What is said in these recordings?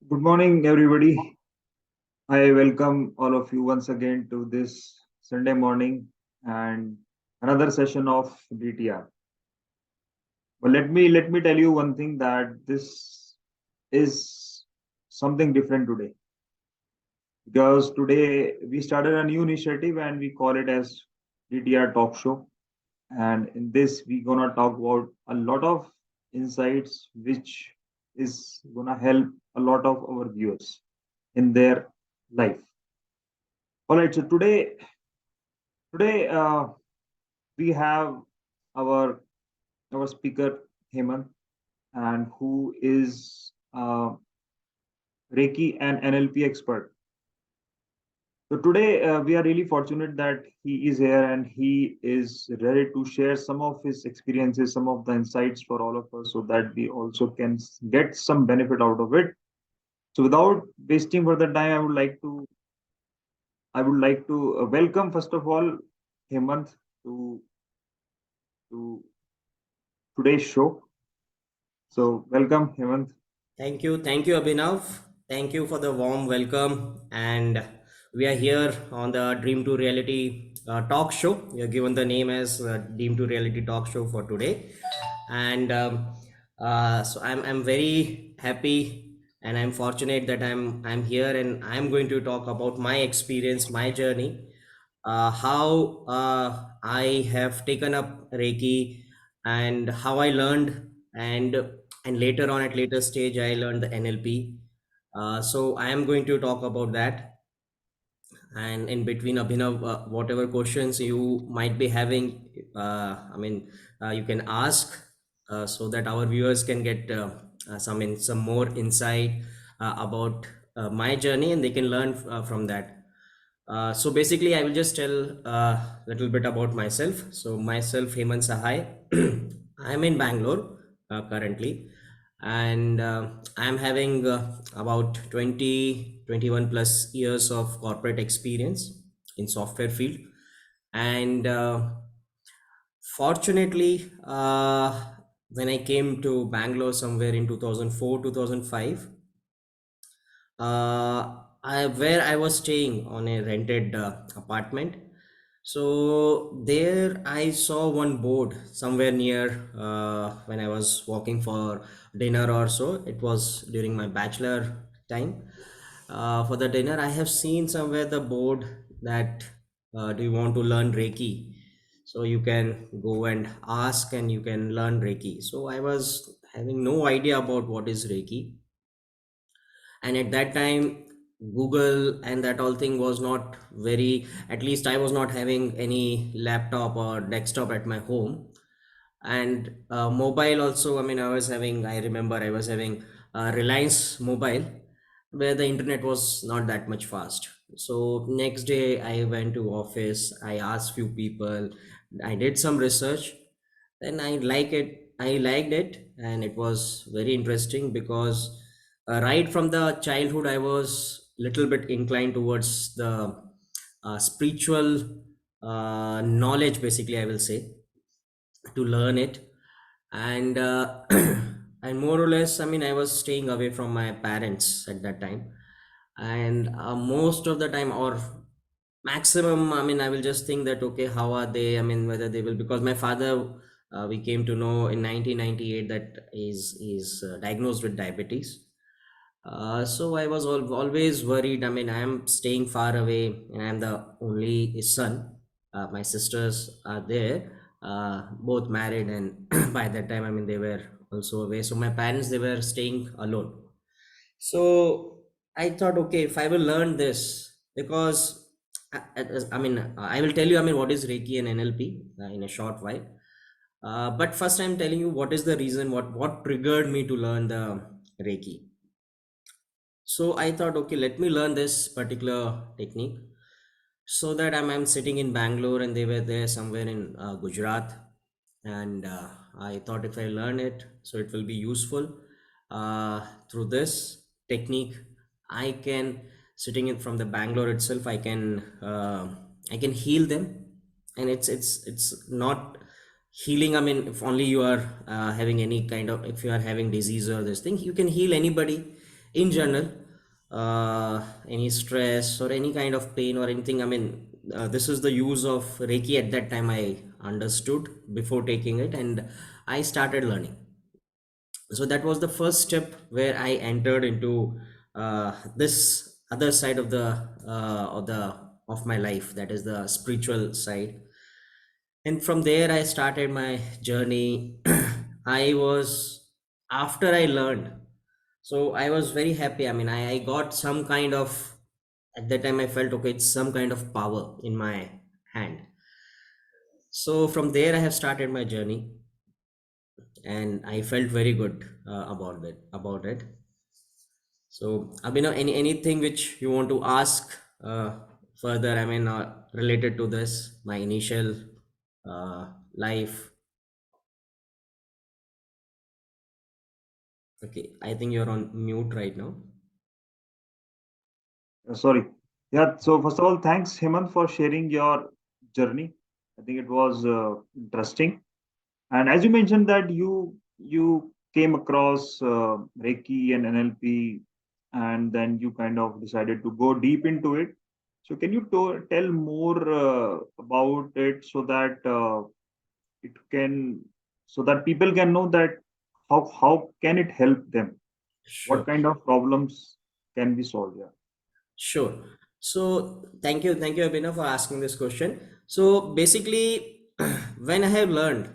Good morning, everybody. I welcome all of you once again to this Sunday morning and another session of DTR. But let me tell you one thing that this is something different today because today we started a new initiative and we call it as DTR Talk Show. And in this, we're gonna talk about a lot of insights which is gonna help a lot of our viewers in their life. All right, so today we have our our speaker Hemant, and who is Reiki and NLP expert. So today we are really fortunate that he is here and he is ready to share some of his experiences, some of the insights for all of us, so that we also can get some benefit out of it. So without wasting further time, I would like to welcome first of all Hemant to to today's show. So welcome, Hemant. Thank you, Abhinav. Thank you for the warm welcome. And we are here on the Dream to Reality talk show. We are given the name as Dream to Reality talk show for today. And so I'm very happy and I'm fortunate that I'm here and I'm going to talk about my experience, my journey, how I have taken up Reiki and how I learned and later on at later stage I learned the NLP. So I am going to talk about that, and in between Abhinav, whatever questions you might be having, you can ask so that our viewers can get some more insight about my journey and they can learn from that. So basically, I will just tell a little bit about myself. So myself, Hemant Sahay. I'm in Bangalore currently, and I'm having about 21 plus years of corporate experience in software field. And fortunately, when I came to Bangalore somewhere in 2004, 2005, where I was staying on a rented apartment. So there I saw one board somewhere near when I was walking for dinner or so. It was during my bachelor time. For the dinner, I have seen somewhere the board that do you want to learn Reiki? So you can go and ask and you can learn Reiki. So I was having no idea about what is Reiki, and at that time Google and that all thing was not very, at least I was not having any laptop or desktop at my home. And mobile also, I remember I was having Reliance mobile, where the internet was not that much fast. So next day I went to office, I asked few people, I did some research, then I liked it, and it was very interesting because right from the childhood I was little bit inclined towards the spiritual knowledge, basically I will say, to learn it. And and more or less, I was staying away from my parents at that time, and most of the time, or maximum, I will just think that okay, how are they, whether they will, because my father, we came to know in 1998 that is diagnosed with diabetes. So I was always worried. I am staying far away and I'm the only son. My sisters are there, both married, and by that time, they were also away. So my parents, they were staying alone. So I thought, okay, if I will learn this, because I will tell you, what is Reiki and NLP in a short while. But first, I'm telling you what is the reason, what triggered me to learn the Reiki. So I thought, okay, let me learn this particular technique. So that I'm sitting in Bangalore and they were there somewhere in Gujarat. And I thought if I learn it, so it will be useful. Through this technique, I can, sitting in from the Bangalore itself, I can heal them. And it's not healing. If only you are having any kind of, if you are having disease or this thing, you can heal anybody in general, any stress or any kind of pain or anything, I mean, this is the use of Reiki. At that time I understood before taking it, and I started learning. So that was the first step where I entered into this other side of the of my life, that is the spiritual side. And from there I started my journey. I was After I learned, so I was very happy. I mean, I got some kind of, at that time I felt okay, it's some kind of power in my hand. So from there I have started my journey, and I felt very good about it. So Abhinav, anything which you want to ask further, I mean, related to this, my initial life. Okay, I think you're on mute right now. Sorry. Yeah. So first of all, thanks, Hemant, for sharing your journey. I think it was interesting. And as you mentioned that you came across Reiki and NLP, and then you kind of decided to go deep into it. So can you tell more about it so that it can so that people can know that how can it help them? What Sure. kind of problems can be solved? Yeah. Sure. So thank you, Abhinav, for asking this question. So basically, when I have learned,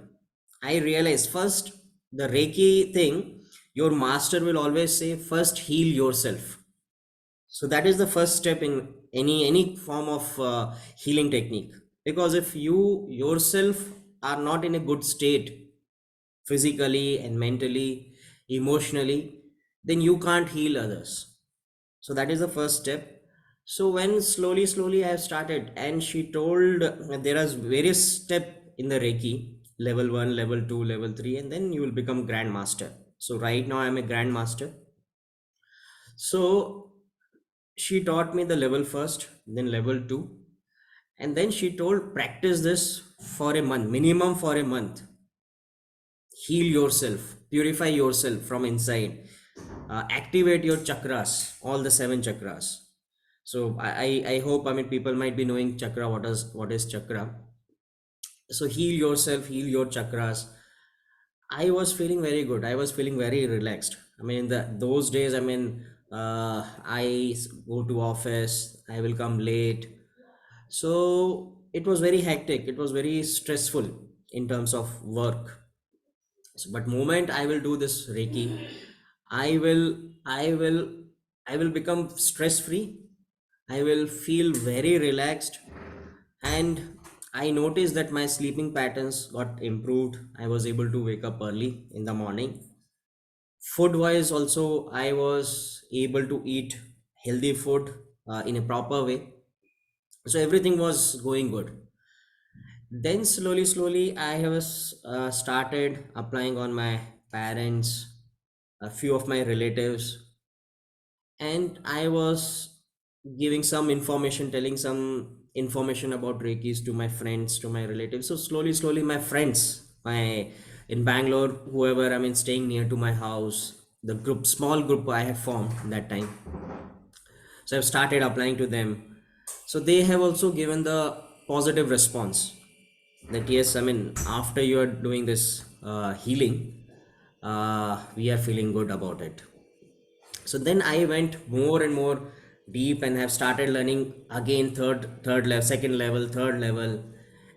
I realized first the Reiki thing, your master will always say, first heal yourself. So that is the first step in any form of healing technique. Because if you yourself are not in a good state, physically and mentally, emotionally, then you can't heal others. So that is the first step. So when slowly I have started, and she told there are various step in the Reiki: level 1, level 2, level 3, and then you will become grandmaster. So right now I'm a grandmaster. So she taught me the level first, then level 2, and then she told practice this for a month, minimum for a month. Heal yourself, purify yourself from inside, activate your chakras, all the 7 chakras. So I hope, I mean, people might be knowing chakra, what is chakra. So heal yourself, heal your chakras. I was feeling very good, I was feeling very relaxed. I mean, those days, I mean, go to office, I will come late. So it was very hectic, it was very stressful in terms of work. So, but moment I will do this Reiki, i will i will I will become stress free. I will feel very relaxed. And I noticed that my sleeping patterns got improved. I was able to wake up early in the morning. Food wise also, I was able to eat healthy food in a proper way. So everything was going good. Then slowly I have started applying on my parents, a few of my relatives, and I was giving some information, telling some information about Reikis to my friends, to my relatives. So slowly my friends, my in Bangalore, whoever, I mean, staying near to my house, the group, small group I have formed that time, so I've started applying to them. So they have also given the positive response that yes, I mean, after you are doing this healing, we are feeling good about it. So then I went more and more deep and have started learning again, third level, second level, third level.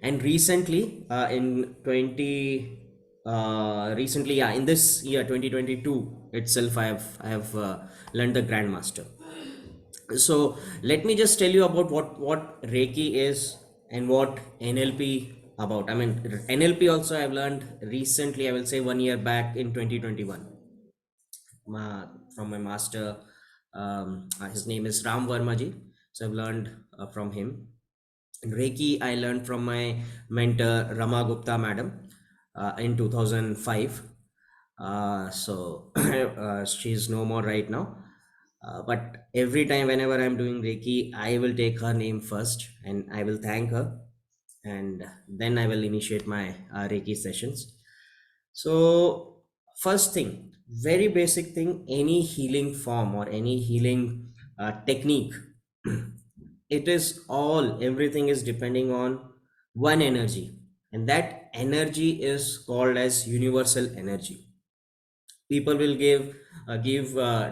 And recently, in 20 recently, yeah, in this year 2022 itself, I have learned the grandmaster. So let me just tell you about what Reiki is and what NLP about. I mean, NLP also I've learned recently, I will say 1 year back in 2021, from my master. His name is Ram Verma ji. So I've learned from him. And Reiki, I learned from my mentor Rama Gupta madam in 2005. So she's no more right now. But every time, whenever I'm doing Reiki, I will take her name first and I will thank her. And then I will initiate my Reiki sessions. So, first thing, very basic thing, any healing form or any healing technique, it is all, everything is depending on one energy, and that energy is called as universal energy. People will give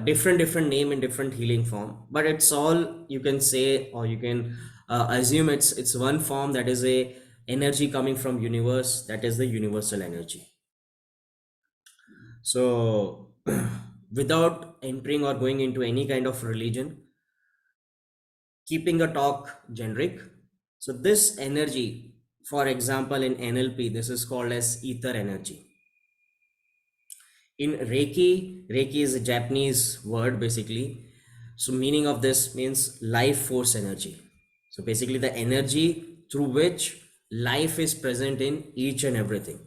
different name in different healing form, but it's all, you can say, or you can assume it's one form, that is a energy coming from universe, that is the universal energy. So without entering or going into any kind of religion, keeping the talk generic, so this energy, for example in NLP, this is called as ether energy. In Reiki is a Japanese word basically. So meaning of this means life force energy. So basically the energy through which life is present in each and everything.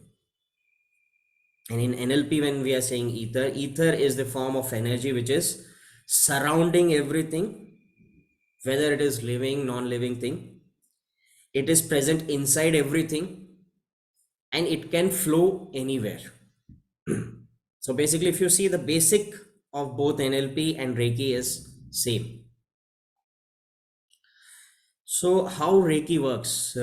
And in NLP, when we are saying ether is the form of energy which is surrounding everything, whether it is living, non-living thing. It is present inside everything, and it can flow anywhere. So basically, if you see, the basic of both NLP and Reiki is same. So how Reiki works,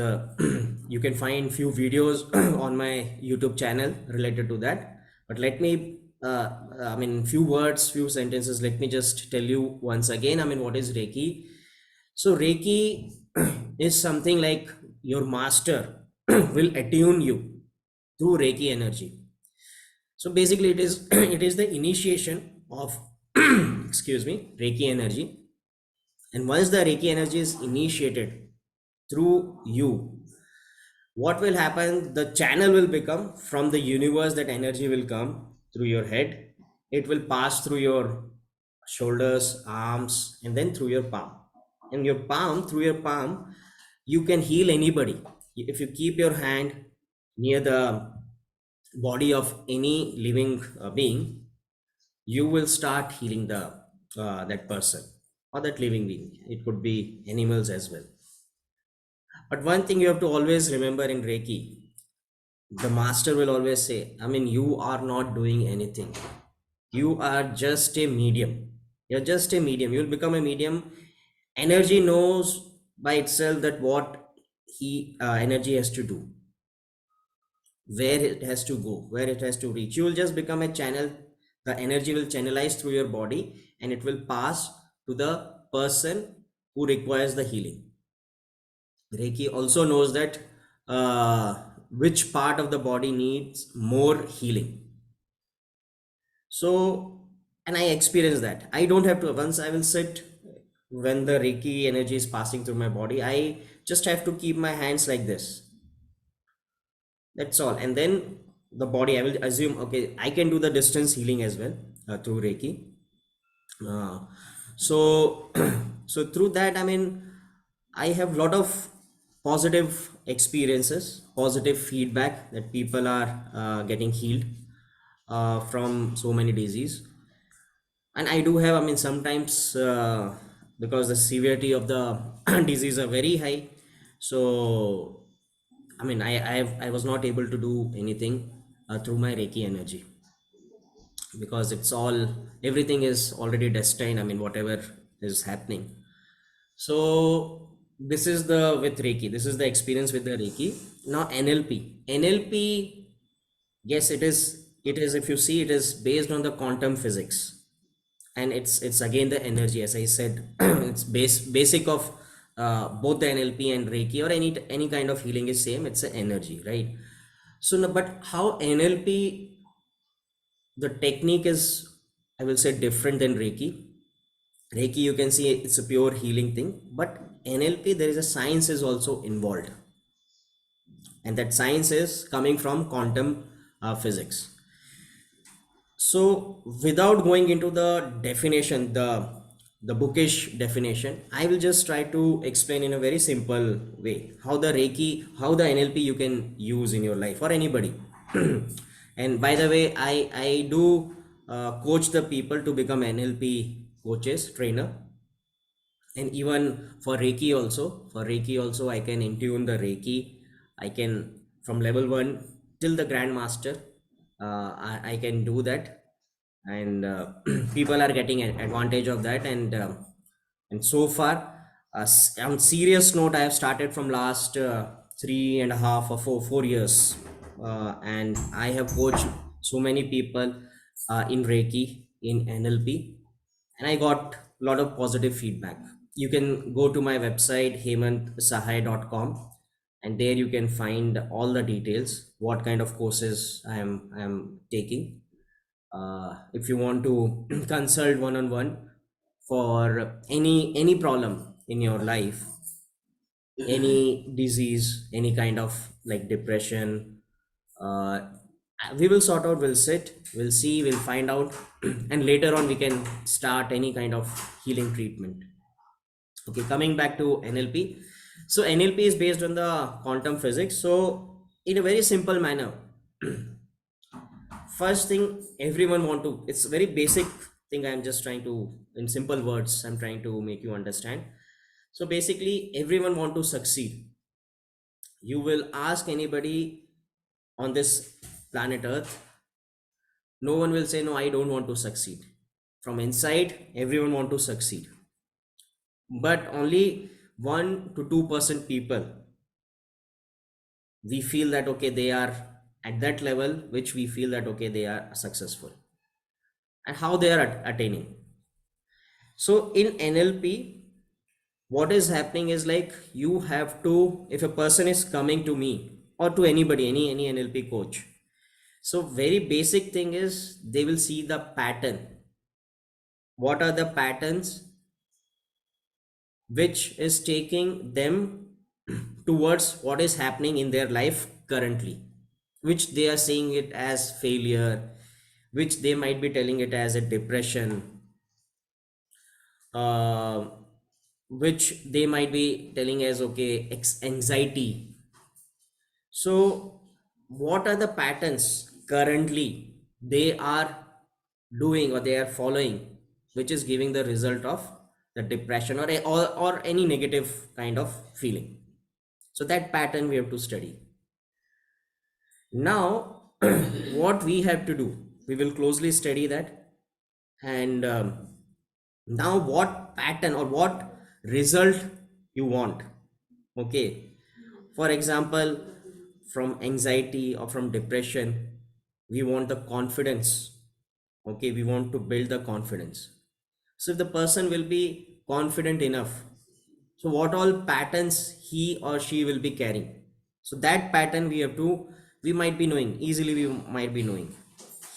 you can find few videos on my YouTube channel related to that. But let me, I mean, few words, few sentences. Let me just tell you once again. I mean, what is Reiki? So Reiki is something like your master will attune you through Reiki energy. So basically, it is it is the initiation of excuse me, Reiki energy. And once the Reiki energy is initiated through you, what will happen? The channel will become from the universe. That energy will come through your head. It will pass through your shoulders, arms, and then through your palm. And your palm, through your palm, you can heal anybody. If you keep your hand near the body of any living being, you will start healing the that person or that living being. It could be animals as well. But one thing you have to always remember in Reiki, the master will always say, I mean, you are not doing anything. You are just a medium. You're just a medium. You'll become a medium. Energy knows by itself that what he energy has to do, where it has to go, where it has to reach. You will just become a channel. The energy will channelize through your body, and it will pass to the person who requires the healing. Reiki also knows that which part of the body needs more healing. So, and I experience that. I don't have to, once I will sit, when the Reiki energy is passing through my body, I just have to keep my hands like this. That's all. And then the body, I will assume, okay, I can do the distance healing as well through Reiki. Uh, so, so through that, I mean, I have lot of positive experiences, positive feedback that people are getting healed from so many disease. And I do have, I mean, sometimes because the severity of the disease are very high, so I mean, I was not able to do anything through my Reiki energy, because it's all, everything is already destined. I mean, whatever is happening. So this is the with Reiki. This is the experience with the Reiki. Now NLP, yes, it is. It is. If you see, it is based on the quantum physics, and it's again the energy. As I said, it's basic of both the NLP and Reiki, or any kind of healing is same. It's an energy, right? So, no, but how NLP, the technique is, I will say, different than Reiki. Reiki, you can see it's a pure healing thing, but NLP, there is a science is also involved, and that science is coming from quantum physics. So, without going into the definition, the bookish definition, I will just try to explain in a very simple way how the Reiki, how the NLP you can use in your life, or anybody. And by the way, I do coach the people to become NLP coaches, trainer. And even for Reiki also, I can intune the Reiki. I can, from level 1 till the grandmaster, I can do that. and people are getting an advantage of that. And so far, on serious note, I have started from last 3.5 or 4 years, and I have coached so many people in Reiki, in NLP, and I got a lot of positive feedback. You can go to my website hemantsahay.com, and there you can find all the details, what kind of courses I am taking. If you want to consult one on one for any problem in your life, any disease, any kind of like depression, uh, we will sort out, we'll sit, we'll see, we'll find out and later on we can start any kind of healing treatment. Okay, coming back to NLP. So NLP is based on the quantum physics. So in a very simple manner, first thing, everyone want to, it's a very basic thing, I'm just trying to, in simple words, I'm trying to make you understand. So basically, everyone want to succeed. You will ask anybody on this planet earth, no one will say no, I don't want to succeed. From inside, everyone want to succeed, but only 1 to 2% people, we feel that okay, they are at that level which we feel that okay, they are successful. And how they are attaining. So in NLP, what is happening is like, you have to, if a person is coming to me or to anybody, any NLP coach, so very basic thing is they will see the pattern. What are the patterns which is taking them towards what is happening in their life currently, which they are seeing it as failure, which they might be telling it as a depression, uh, which they might be telling as okay, anxiety. So what are the patterns currently they are doing or they are following, which is giving the result of the depression or any negative kind of feeling. So that pattern we have to study. Now what we have to do, we will closely study that. And now what pattern or what result you want. Okay, for example, from anxiety or from depression, we want the confidence. Okay, we want to build the confidence. So if the person will be confident enough, so what all patterns he or she will be carrying, so that pattern we have to, we might be knowing easily, we might be knowing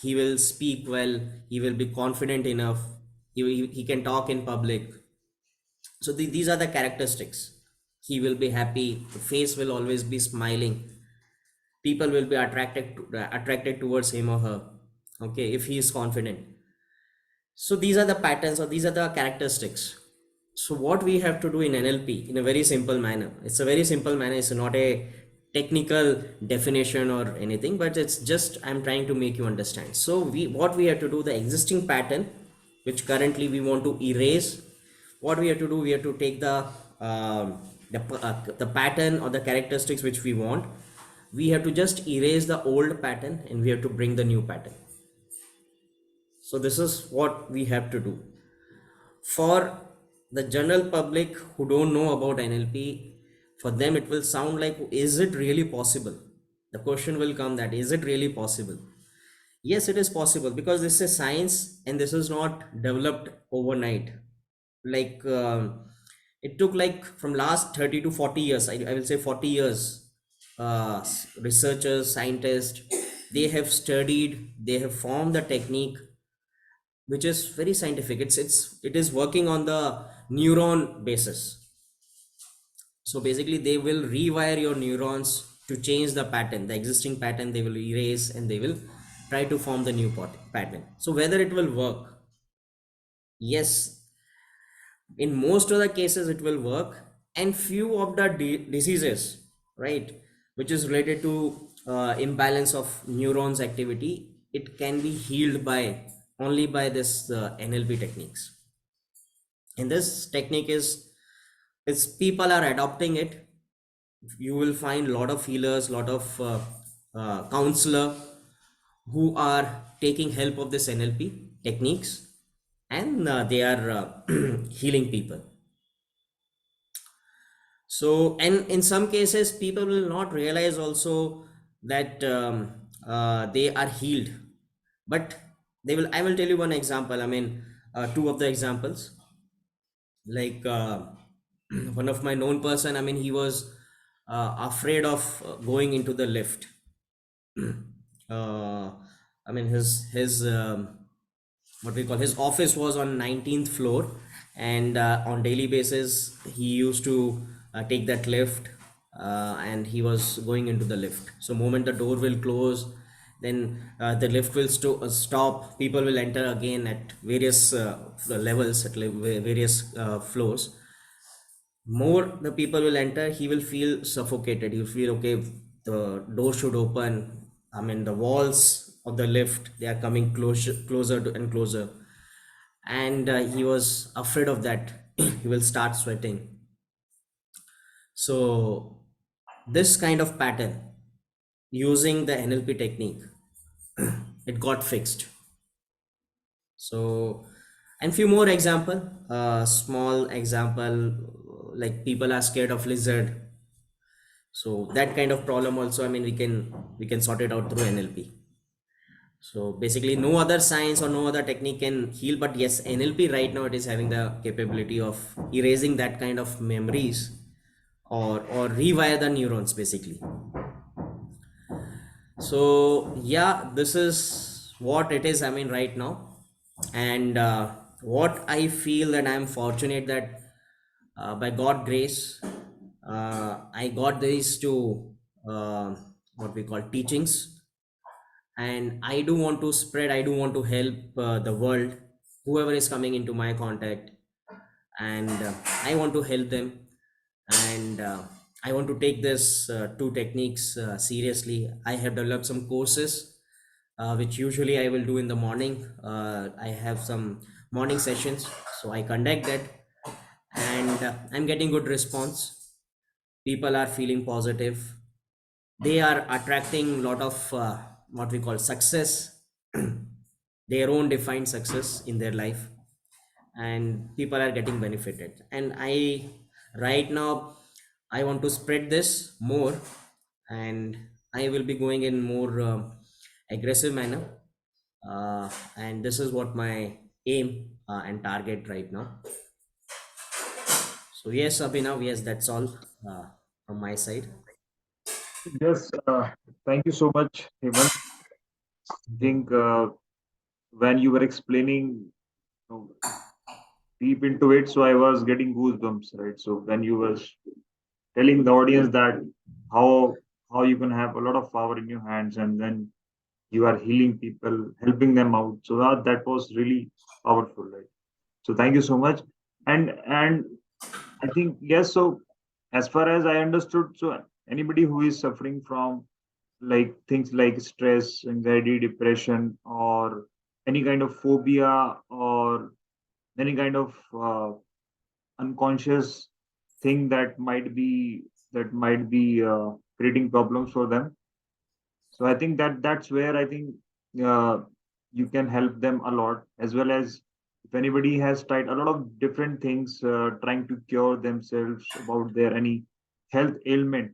he will speak well, he will be confident enough, he can talk in public. So these are the characteristics. He will be happy, the face will always be smiling, people will be attracted towards him or her. Okay, if he is confident. So these are the patterns or these are the characteristics. So what we have to do in NLP in a very simple manner, it's a very simple manner, it's not a technical definition or anything, but it's just I'm trying to make you understand. So we, what we have to do, the existing pattern which currently we want to erase, what we have to do, we have to take the pattern or the characteristics which we want, we have to just erase the old pattern and we have to bring the new pattern. So this is what we have to do. For the general public who don't know about NLP, for them it will sound like, is it really possible? The question will come that, is it really possible? Yes, it is possible, because this is science and this is not developed overnight. Like it took like from last 30 to 40 years, I will say 40 years, researchers, scientists, they have studied, they have formed the technique which is very scientific. It is working on the neuron basis. So basically they will rewire your neurons to change the pattern, the existing pattern they will erase and they will try to form the new pattern. So whether it will work, yes, in most of the cases it will work. And few of the diseases, right, which is related to imbalance of neurons activity, it can be healed by only by this NLP techniques. And this technique is people are adopting it. You will find a lot of healers, lot of counselor who are taking help of this NLP. techniques, and they are healing people. So, and in some cases people will not realize also that they are healed, but they will. I will tell you one example. I mean, two of the examples, like one of my known person. I mean, he was afraid of going into the lift. uh, I mean, his what we call, his office was on 19th floor, and on daily basis he used to take that lift, and he was going into the lift. So moment the door will close, then the lift will stop. People will enter again at various levels, at various floors. More the people will enter, he will feel suffocated. He'll feel, okay, the door should open. I mean, the walls of the lift, they are coming closer and closer, and he was afraid of that. He will start sweating. So this kind of pattern, using the NLP technique, it got fixed. So, and few more example, small example, like people are scared of lizard. So that kind of problem also, I mean, we can sort it out through NLP. So basically no other science or no other technique can heal, but yes, NLP right now, it is having the capability of erasing that kind of memories, or rewire the neurons basically. So yeah, this is what it is, I mean, right now. And what I feel, that I'm fortunate that by God grace, I got these two uh, what we call teachings, and I do want to spread, I do want to help the world, whoever is coming into my contact, and I want to help them. And I want to take this two techniques seriously. I have developed some courses, which usually I will do in the morning. I have some morning sessions, so I conduct that, and I'm getting good response. People are feeling positive. They are attracting a lot of what we call success, their own defined success in their life, and people are getting benefited. And I, right now, I want to spread this more, and I will be going in more aggressive manner, and this is what my aim and target right now. So yes, Abhinav, yes, that's all from my side. Yes, thank you so much, Hemant. I think when you were explaining, deep into it, so I was getting goosebumps, right? So when you were telling the audience that how how you can have a lot of power in your hands, and then you are healing people, helping them out. So that was really powerful, right? So thank you so much. And I think yes. So as far as I understood, so anybody who is suffering from like things like stress, anxiety, depression, or any kind of phobia, or any kind of unconscious thing that might be creating problems for them. So I think that's where I think uh, you can help them a lot, as well as if anybody has tried a lot of different things, trying to cure themselves about their any health ailment,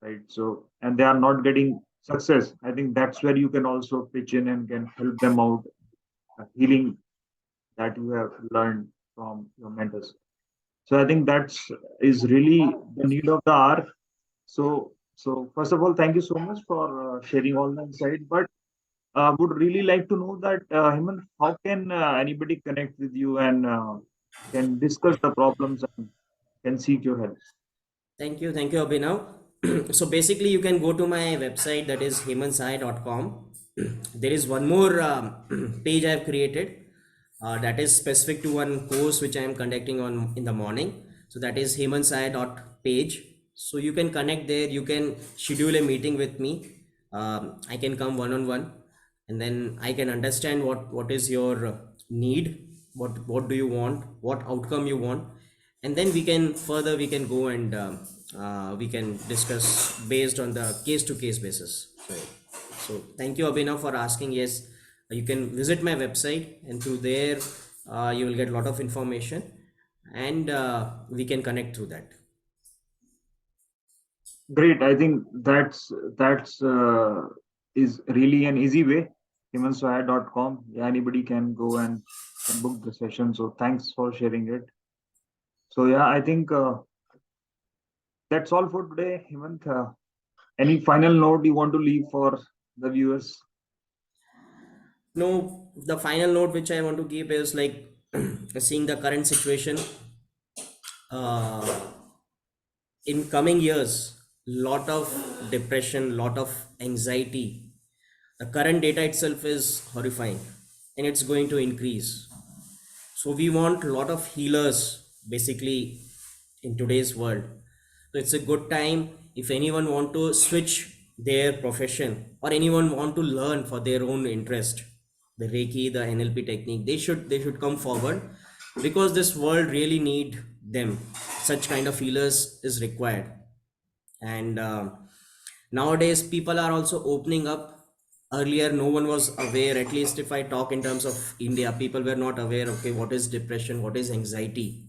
right? So and they are not getting success. I think that's where you can also pitch in and can help them out, healing that you have learned from your mentors. So I think that's is really the need of the hour. So first of all, thank you so much for sharing all the insight. But would really like to know that, Hemant, how can anybody connect with you and can discuss the problems and can seek your help? Thank you, Abhinav. So basically, you can go to my website, that is hemansahay.com. There is one more page I have created, that is specific to one course which I am conducting on in the morning. So that is hemansahay.page. So you can connect there. You can schedule a meeting with me. I can come one on one, and then I can understand what is your need, what do you want, what outcome you want, and then we can go and we can discuss based on the case to case basis. So thank you, Abhinav, for asking. Yes, You can visit my website, and through there you will get a lot of information, and we can connect through that. Great. I think that's is really an easy way. Hemanswaya.com. Yeah, anybody can go and can book the session. So thanks for sharing it. So yeah, I think that's all for today, Hemant. Any final note you want to leave for the viewers? No, the final note which I want to give is like seeing the current situation, uh, in coming years, lot of depression, lot of anxiety. The current data itself is horrifying, and it's going to increase. So we want a lot of healers basically in today's world. So it's a good time if anyone want to switch their profession, or anyone want to learn for their own interest, the Reiki, the NLP technique, they should come forward, because this world really need them. Such kind of healers is required. And nowadays people are also opening up. Earlier no one was aware, at least if I talk in terms of India, people were not aware, okay, what is depression, what is anxiety.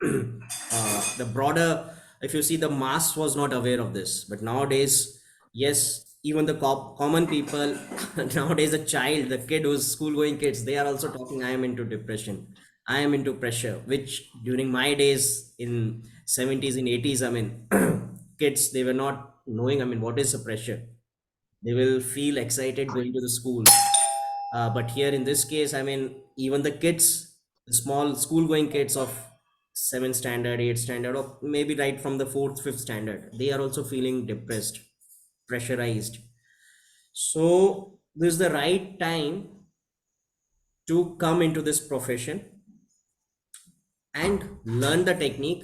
The broader, if you see, the mass was not aware of this, but nowadays, yes, even the common people nowadays, a child, the kid who's school going kids, they are also talking, I am into depression, I am into pressure, which during my days in 70s, in 80s, I mean, kids, they were not knowing, I mean, what is a pressure. They will feel excited going to the school. But here in this case, I mean, even the kids, the small school going kids of 7th standard, 8th standard, or maybe right from the 4th, 5th standard, they are also feeling depressed, pressurized. So this is the right time to come into this profession and learn the technique.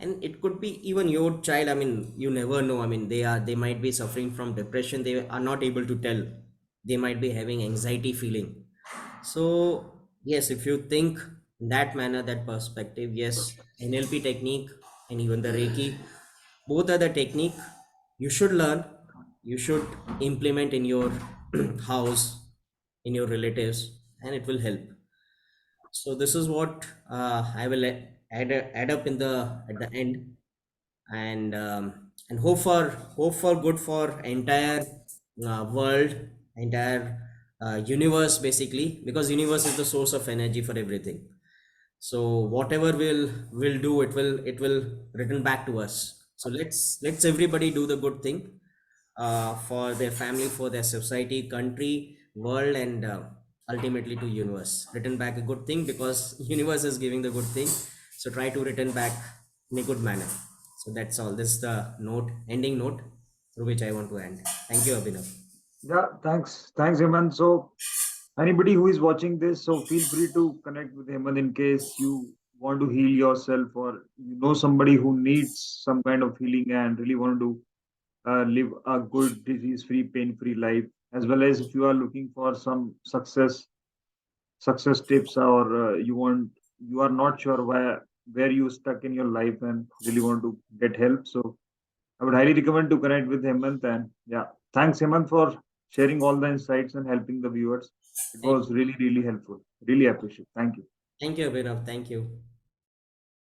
And it could be even your child, I mean, you never know, I mean, they might be suffering from depression, they are not able to tell, they might be having anxiety feeling. So yes, if you think in that manner, that perspective, yes, NLP technique and even the Reiki, both are the technique you should learn, you should implement in your house, in your relatives, and it will help. So this is what I will add up in the at the end. And hope for good for entire world, entire universe basically, because universe is the source of energy for everything. So whatever will do, it will return back to us. So let's everybody do the good thing, for their family, for their society, country, world, and ultimately to universe. Return back a good thing, because universe is giving the good thing. So try to return back in a good manner. So that's all. This is the ending note through which I want to end. Thank you, Abhinav. Yeah, thanks, Hemant. So anybody who is watching this, so feel free to connect with Hemant in case you want to heal yourself, or you know somebody who needs some kind of healing and really want to live a good, disease-free, pain-free life, as well as if you are looking for some success tips, or you are not sure where you stuck in your life and really want to get help. So I would highly recommend to connect with Hemant. And yeah, thanks Hemant for sharing all the insights and helping the viewers. It Thank was really, really helpful. Really appreciate. Thank you. thank you, Abhinav. Thank you.